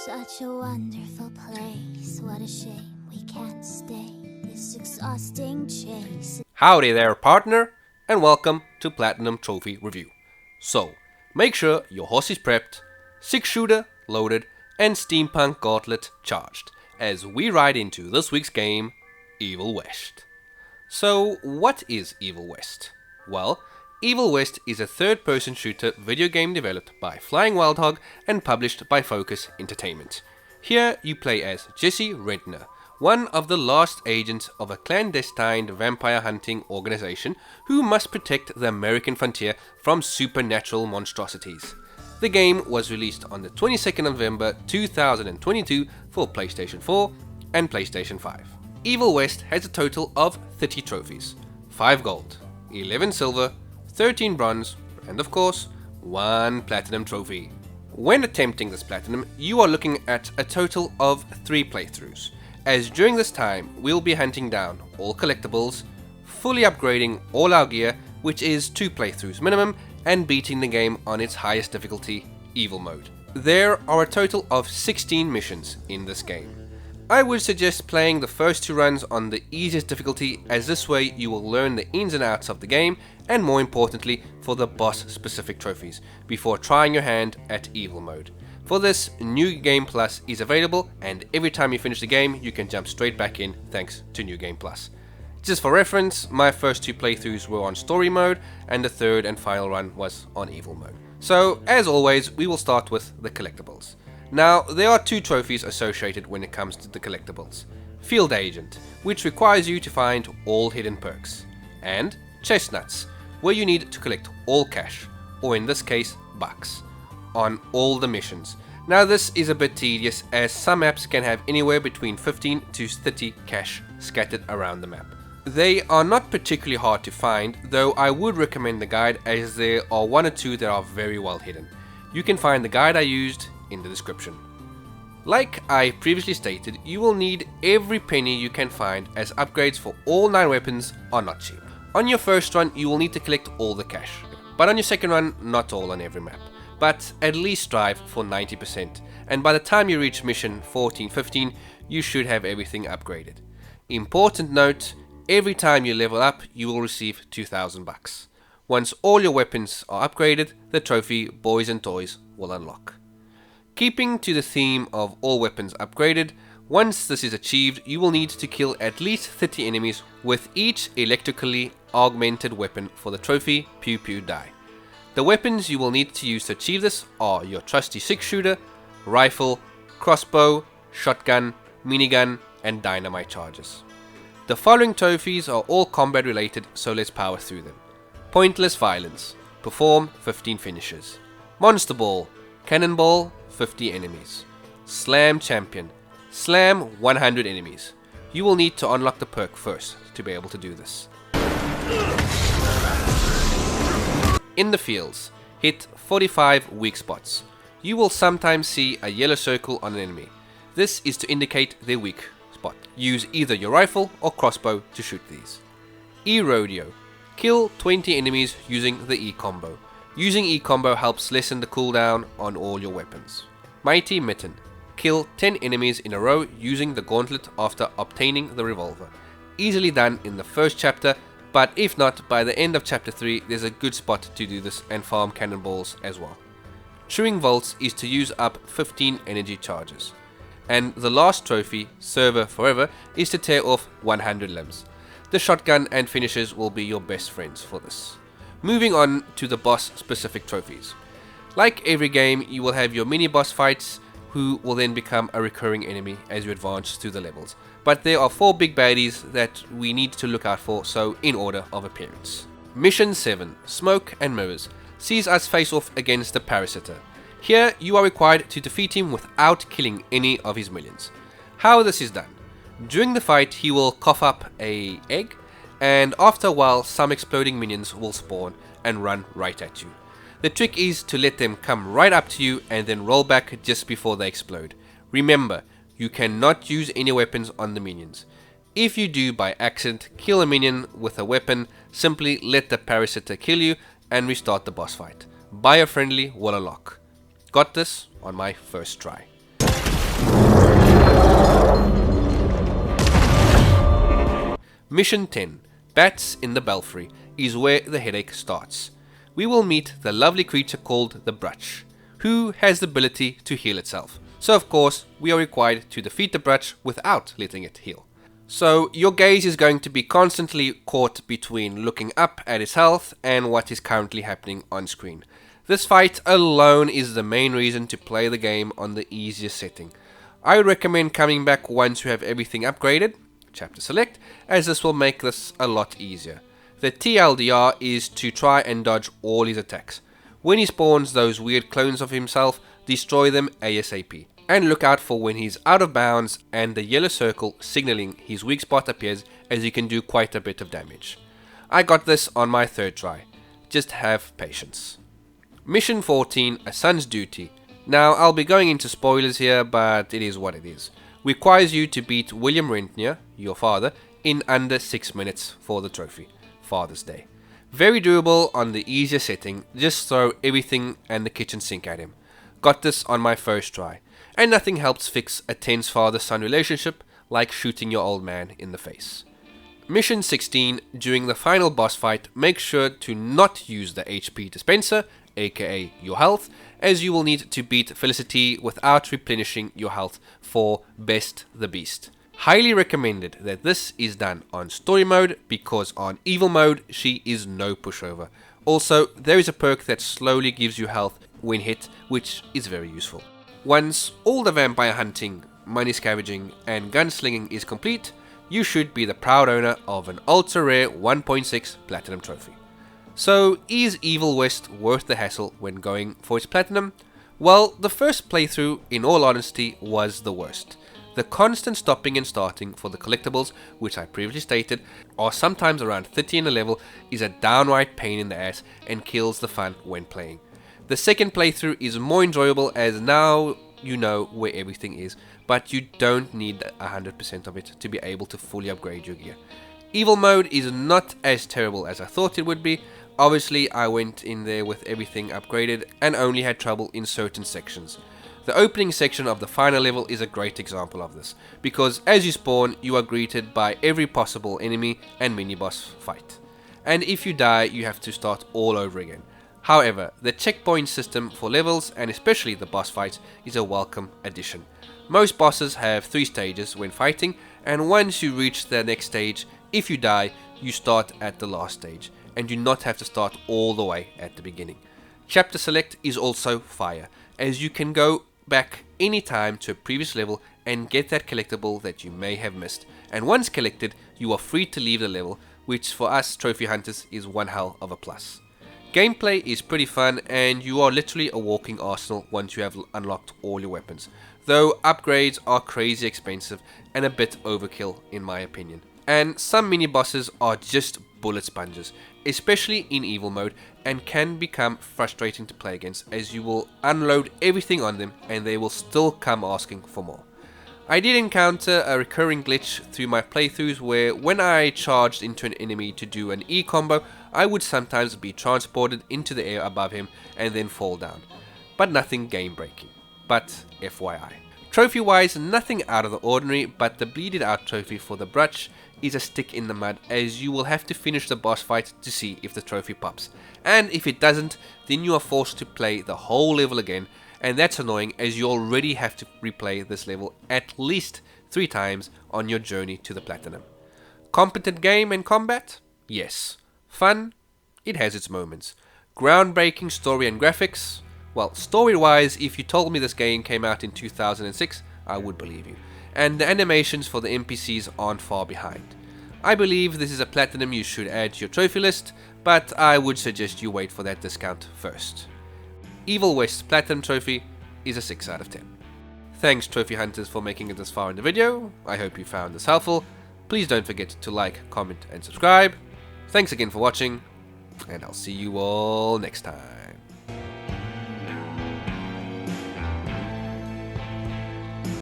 Such a wonderful place, what a shame we can't stay this exhausting chase. Howdy there, partner, and welcome to Platinum Trophy Review. So, make sure your horse is prepped, 6-shooter loaded, and steampunk gauntlet charged, as we ride into this week's game, Evil West. So, what is Evil West? Well, Evil West is a third-person shooter video game developed by Flying Wild Hog and published by Focus Entertainment. Here you play as Jesse Rentner, one of the last agents of a clandestine vampire hunting organization who must protect the American frontier from supernatural monstrosities. The game was released on the 22nd of November 2022 for PlayStation 4 and PlayStation 5. Evil West has a total of 30 trophies, 5 gold, 11 silver, 13 bronze, and of course, 1 platinum trophy. When attempting this platinum, you are looking at a total of 3 playthroughs, as during this time we'll be hunting down all collectibles, fully upgrading all our gear, which is 2 playthroughs minimum, and beating the game on its highest difficulty, Evil Mode. There are a total of 16 missions in this game. I would suggest playing the first 2 runs on the easiest difficulty, as this way you will learn the ins and outs of the game, and more importantly for the boss specific trophies, before trying your hand at Evil Mode. For this, New Game Plus is available, and every time you finish the game you can jump straight back in thanks to New Game Plus. Just for reference, my first 2 playthroughs were on Story Mode, and the third and final run was on Evil Mode. So as always, we will start with the collectibles. Now, there are 2 trophies associated when it comes to the collectibles. Field Agent, which requires you to find all hidden perks, and Chestnuts, where you need to collect all cash, or in this case, bucks, on all the missions. Now this is a bit tedious, as some maps can have anywhere between 15 to 30 cash scattered around the map. They are not particularly hard to find, though I would recommend the guide, as there are 1 or 2 that are very well hidden. You can find the guide I used in the description. Like I previously stated, you will need every penny you can find, as upgrades for all 9 weapons are not cheap. On your first run you will need to collect all the cash, but on your second run not all on every map, but at least strive for 90%, and by the time you reach mission 14-15 you should have everything upgraded. Important note, every time you level up you will receive 2,000 bucks. Once all your weapons are upgraded, the trophy Boys and Toys will unlock. Keeping to the theme of all weapons upgraded, once this is achieved, you will need to kill at least 30 enemies with each electrically augmented weapon for the trophy Pew Pew Die. The weapons you will need to use to achieve this are your trusty 6-shooter, rifle, crossbow, shotgun, minigun, and dynamite charges. The following trophies are all combat related, so let's power through them. Pointless Violence, perform 15 finishes. Monster Ball, Cannonball, 50 enemies. Slam Champion, slam 100 enemies. You will need to unlock the perk first to be able to do this. In the fields, hit 45 weak spots. You will sometimes see a yellow circle on an enemy. This is to indicate their weak spot. Use either your rifle or crossbow to shoot these. E-Rodeo, kill 20 enemies using the E-Combo. Using E-Combo helps lessen the cooldown on all your weapons. Mighty Mitten, kill 10 enemies in a row using the gauntlet after obtaining the revolver. Easily done in the first chapter, but if not, by the end of chapter 3 there's a good spot to do this and farm cannonballs as well. Chewing Volts is to use up 15 energy charges. And the last trophy, Server Forever, is to tear off 100 limbs. The shotgun and finishers will be your best friends for this. Moving on to the boss specific trophies. Like every game, you will have your mini boss fights, who will then become a recurring enemy as you advance through the levels. But there are 4 big baddies that we need to look out for, so in order of appearance. Mission 7, Smoke and Mirrors, sees us face off against the Parasitor. Here you are required to defeat him without killing any of his minions. How this is done: during the fight he will cough up an egg, and after a while some exploding minions will spawn and run right at you. The trick is to let them come right up to you and then roll back just before they explode. Remember, you cannot use any weapons on the minions. If you do by accident kill a minion with a weapon, simply let the Parasitor kill you and restart the boss fight. Buyer friendly will unlock. Got this on my first try. Mission 10, Bats in the Belfry, is where the headache starts. We will meet the lovely creature called the Brutch, who has the ability to heal itself. So of course, we are required to defeat the Brutch without letting it heal. So your gaze is going to be constantly caught between looking up at its health and what is currently happening on screen. This fight alone is the main reason to play the game on the easiest setting. I would recommend coming back once you have everything upgraded, chapter select, as this will make this a lot easier. The TLDR is to try and dodge all his attacks. When he spawns those weird clones of himself, destroy them ASAP. And look out for when he's out of bounds and the yellow circle signaling his weak spot appears, as he can do quite a bit of damage. I got this on my third try. Just have patience. Mission 14, A Son's Duty. Now I'll be going into spoilers here, but it is what it is. Requires you to beat William Rentner, your father, in under 6 minutes for the trophy. Father's Day. Very doable on the easier setting, just throw everything and the kitchen sink at him. Got this on my first try. And nothing helps fix a tense father-son relationship like shooting your old man in the face. Mission 16, during the final boss fight, make sure to not use the HP dispenser, aka your health, as you will need to beat Felicity without replenishing your health for Best the Beast. Highly recommended that this is done on story mode, because on evil mode she is no pushover. Also, there is a perk that slowly gives you health when hit, which is very useful. Once all the vampire hunting, money scavenging and gunslinging is complete, you should be the proud owner of an ultra rare 1.6 platinum trophy. So is Evil West worth the hassle when going for its platinum? Well, the first playthrough, in all honesty, was the worst. The constant stopping and starting for the collectibles, which I previously stated, are sometimes around 30 in a level, is a downright pain in the ass and kills the fun when playing. The second playthrough is more enjoyable, as now you know where everything is, but you don't need 100% of it to be able to fully upgrade your gear. Evil mode is not as terrible as I thought it would be. Obviously I went in there with everything upgraded and only had trouble in certain sections. The opening section of the final level is a great example of this, because as you spawn you are greeted by every possible enemy and mini-boss fight. And if you die you have to start all over again. However, the checkpoint system for levels, and especially the boss fights, is a welcome addition. Most bosses have 3 stages when fighting, and once you reach the next stage, if you die, you start at the last stage, and do not have to start all the way at the beginning. Chapter select is also fire, as you can go back anytime to a previous level and get that collectible that you may have missed, and once collected, you are free to leave the level, which for us trophy hunters is one hell of a plus. Gameplay is pretty fun, and you are literally a walking arsenal once you have unlocked all your weapons, though upgrades are crazy expensive and a bit overkill in my opinion. And some mini bosses are just bullet sponges, especially in evil mode, and can become frustrating to play against, as you will unload everything on them and they will still come asking for more. I did encounter a recurring glitch through my playthroughs where when I charged into an enemy to do an E combo, I would sometimes be transported into the air above him and then fall down. But nothing game breaking. But FYI. Trophy wise, nothing out of the ordinary, but the bleeded out trophy for the Brutch is a stick in the mud, as you will have to finish the boss fight to see if the trophy pops. And if it doesn't, then you are forced to play the whole level again, and that's annoying, as you already have to replay this level at least 3 times on your journey to the platinum. Competent game and combat? Yes. Fun? It has its moments. Groundbreaking story and graphics? Well, story-wise, if you told me this game came out in 2006, I would believe you. And the animations for the NPCs aren't far behind. I believe this is a platinum you should add to your trophy list, but I would suggest you wait for that discount first. Evil West Platinum Trophy is a 6 out of 10. Thanks Trophy Hunters for making it this far in the video. I hope you found this helpful. Please don't forget to like, comment and subscribe. Thanks again for watching, and I'll see you all next time.